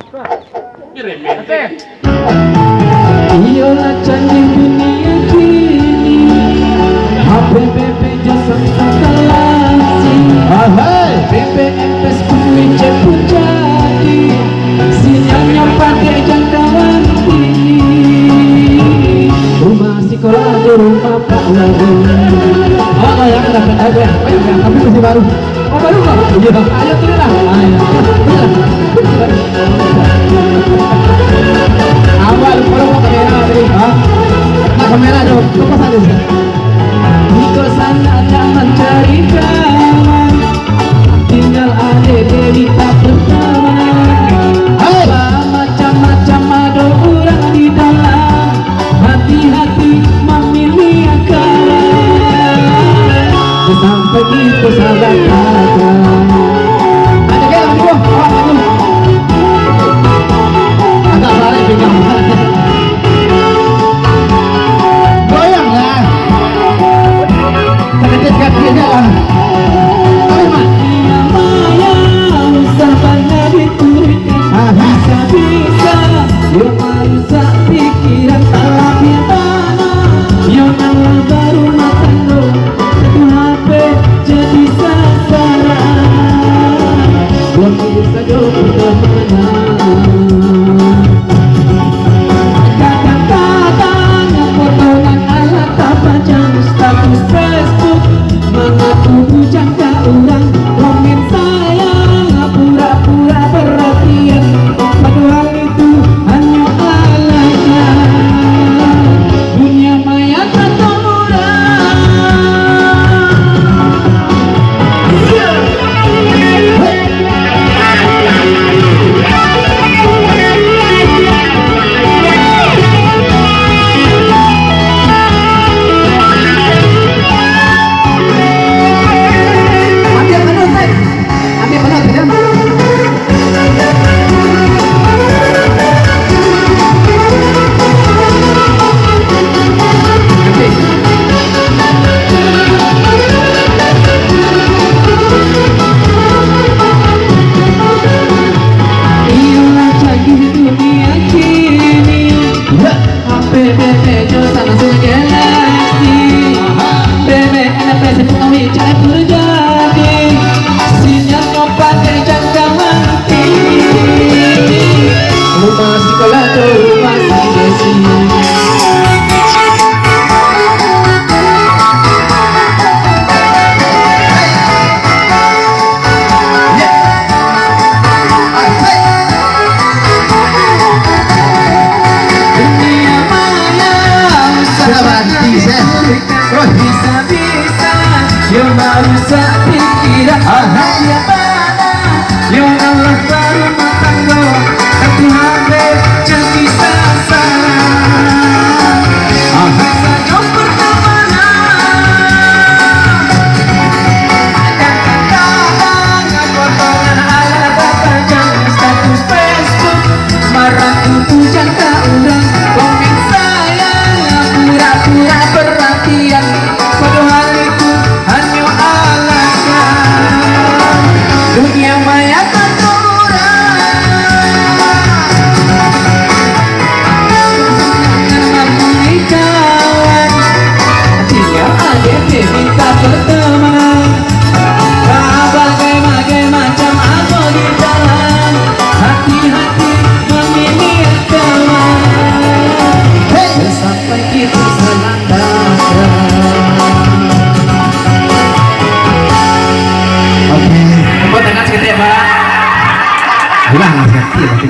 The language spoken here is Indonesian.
Iyalah canggih dunia kini, HPBP jasa instalasi, BBM Facebook WeChat pun jadi, sinyalnya pakai jangkauan tinggi. Rumah sekolah di rumah Pak Wali. Oh yang dapat ada, tapi masih baru. Oh baru kok? Iya. Ayo turun lah. Ayo. Awal baru kamera tadi. Nah kamera dong. Kok sana sih? Di kosan ada mencari kawan, tinggal ada derita pertama. Apa macam-macam ada orang di dalam, hati-hati memilih kawan. Sampai itu salah kata. Ada kayak lagi bro, awak lagi. Agak balik pegang. Goyang lah. Terkejut kakinya lah. Dia maya, sabarnya diturunkan. Bisa-bisa, dia merusak pikiran tapi mana. Yang malah baru makan dong. Jadi sasaran, belum bisa jauh pertemanan. Kadang-kadang potongan alat pajang status Facebook, mengaku bujangka orang, komen sayang, pura-pura perhatian, padahal itu hanya alatnya. Dunia maya kata bisa-bisa yang merusak pikiran dia pada yang Allah baru matang lo satu hati jadi sasaran saja pertemanan. Kadang-kadang potongan alat pajang status Facebook, marah itu jangka orang, komen sayang, pura-pura perhatian, padahal itu hanya alasan. Dunia maya kata orang, memilih kawan, tinggal ada minta pertemanan. Berbagai macam apa di dalam, hati-hati memilih kawan. Sampai kita hilang hati-hati